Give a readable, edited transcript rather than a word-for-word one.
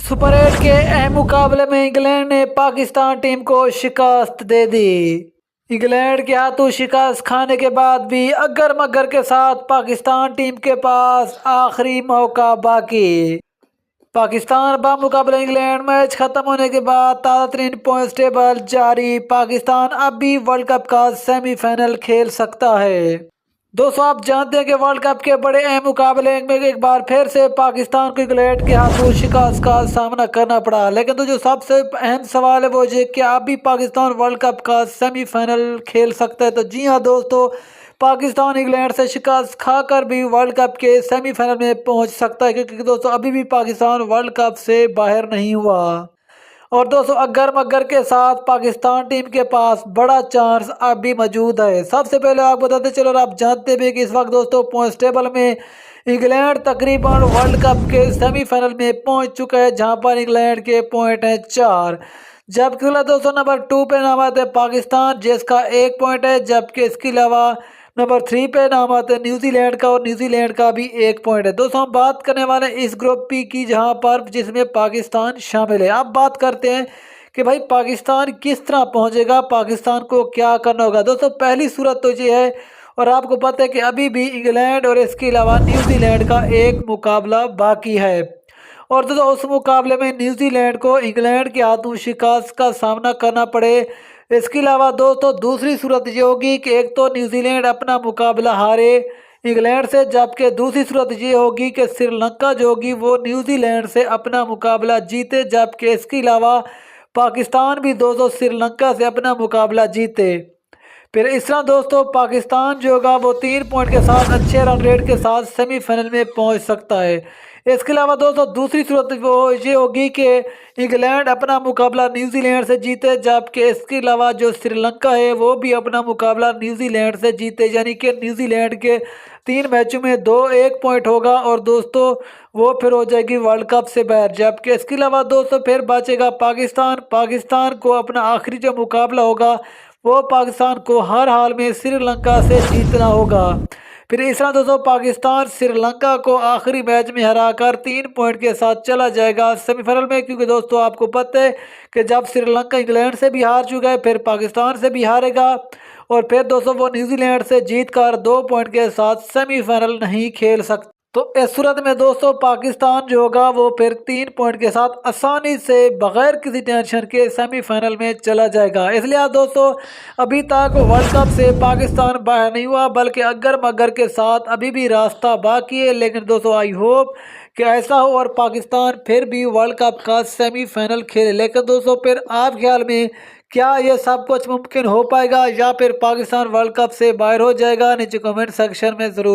Super 8 के अहम मुकाबले में इंग्लैंड ने पाकिस्तान टीम को शिकस्त दे दी। इंग्लैंड के हाथों शिकस्त खाने के बाद भी अगर मगर के साथ पाकिस्तान टीम के पास आखिरी मौका बाकी। पाकिस्तान मुकाबले इंग्लैंड मैच खत्म होने के बाद ताज़ा तरीन पॉइंट्स टेबल जारी। पाकिस्तान अब भी वर्ल्ड कप का सेमीफाइनल खेल सकता है। दोस्तों, आप जानते हैं कि वर्ल्ड कप के बड़े अहम मुकाबले में एक बार फिर से पाकिस्तान को इंग्लैंड के हाथों शिकस्त का सामना करना पड़ा। लेकिन तो जो सबसे अहम सवाल है वो ये कि अभी पाकिस्तान वर्ल्ड कप का सेमीफाइनल खेल सकता है। तो जी हाँ दोस्तों, पाकिस्तान इंग्लैंड से शिकस्त खाकर भी वर्ल्ड कप के सेमीफाइनल में पहुंच सकता है, क्योंकि दोस्तों अभी भी पाकिस्तान वर्ल्ड कप से बाहर नहीं हुआ। और दोस्तों अगर मगर के साथ पाकिस्तान टीम के पास बड़ा चांस अब भी मौजूद है। सबसे पहले आप बताते चलो, और आप जानते भी कि इस वक्त दोस्तों पॉइंट्स टेबल में इंग्लैंड तकरीबन वर्ल्ड कप के सेमीफाइनल में पहुंच चुका है, जहां पर इंग्लैंड के पॉइंट हैं 4। जबकि दोस्तों नंबर 2 पे नामत है पाकिस्तान, जिसका 1 पॉइंट है। जबकि इसके अलावा नंबर 3 पे नाम आता है न्यूजीलैंड का, और न्यूजीलैंड का भी 1 पॉइंट है। दोस्तों हम बात करने वाले हैं इस ग्रुप पी की, जहां पर जिसमें पाकिस्तान शामिल है। अब बात करते हैं कि भाई पाकिस्तान किस तरह पहुंचेगा, पाकिस्तान को क्या करना होगा। दोस्तों पहली सूरत तो ये है, और आपको पता है कि अभी भी इंग्लैंड और इसके अलावा न्यूजीलैंड का एक मुकाबला बाकी है। और दोस्तों उस मुकाबले में न्यूजीलैंड को इंग्लैंड के हाथों शिकस्त का सामना करना पड़े। इसके अलावा दोस्तों दूसरी सूरत ये होगी कि एक तो न्यूजीलैंड अपना मुकाबला हारे इंग्लैंड से, जबकि दूसरी सूरत ये होगी कि श्रीलंका जो होगी वो न्यूजीलैंड से अपना मुकाबला जीते। जबकि इसके अलावा पाकिस्तान भी दोस्तों श्रीलंका से अपना मुकाबला जीते। फिर इस तरह दोस्तों पाकिस्तान जो होगा वो 3 पॉइंट के साथ अच्छे रन रेट के साथ सेमीफाइनल में पहुंच सकता है। इसके अलावा दोस्तों दूसरी सूरत वो ये होगी कि इंग्लैंड अपना मुकाबला न्यूजीलैंड से जीते, जबकि इसके अलावा जो श्रीलंका है वो भी अपना मुकाबला न्यूजीलैंड से जीते। यानी कि न्यूजीलैंड के 3 मैचों में 2-1 पॉइंट होगा, और दोस्तों वो फिर हो जाएगी वर्ल्ड कप से बाहर। जबकि इसके अलावा दोस्तों फिर बचेगा पाकिस्तान को अपना आखिरी जो मुकाबला होगा वो पाकिस्तान को हर हाल में श्रीलंका से जीतना होगा। फिर इस तरह दोस्तों पाकिस्तान श्रीलंका को आखिरी मैच में हराकर 3 पॉइंट के साथ चला जाएगा सेमीफाइनल में, क्योंकि दोस्तों आपको पता है कि जब श्रीलंका इंग्लैंड से भी हार चुका है, फिर पाकिस्तान से भी हारेगा, और फिर दोस्तों वो न्यूजीलैंड से जीतकर 2 पॉइंट के साथ सेमीफाइनल नहीं खेल सकता। तो इस सूरत में दोस्तों पाकिस्तान जो होगा वो फिर 3 पॉइंट के साथ आसानी से बगैर किसी टेंशन के सेमीफाइनल में चला जाएगा। इसलिए आप दोस्तों अभी तक वर्ल्ड कप से पाकिस्तान बाहर नहीं हुआ, बल्कि अगर मगर के साथ अभी भी रास्ता बाकी है। लेकिन दोस्तों आई होप कि ऐसा हो और पाकिस्तान फिर भी वर्ल्ड कप का सेमीफाइनल खेले। लेकिन दोस्तों फिर आप ख्याल में क्या ये सब कुछ मुमकिन हो पाएगा, या फिर पाकिस्तान वर्ल्ड कप से बाहर हो जाएगा? नीचे कमेंट सेक्शन में ज़रूर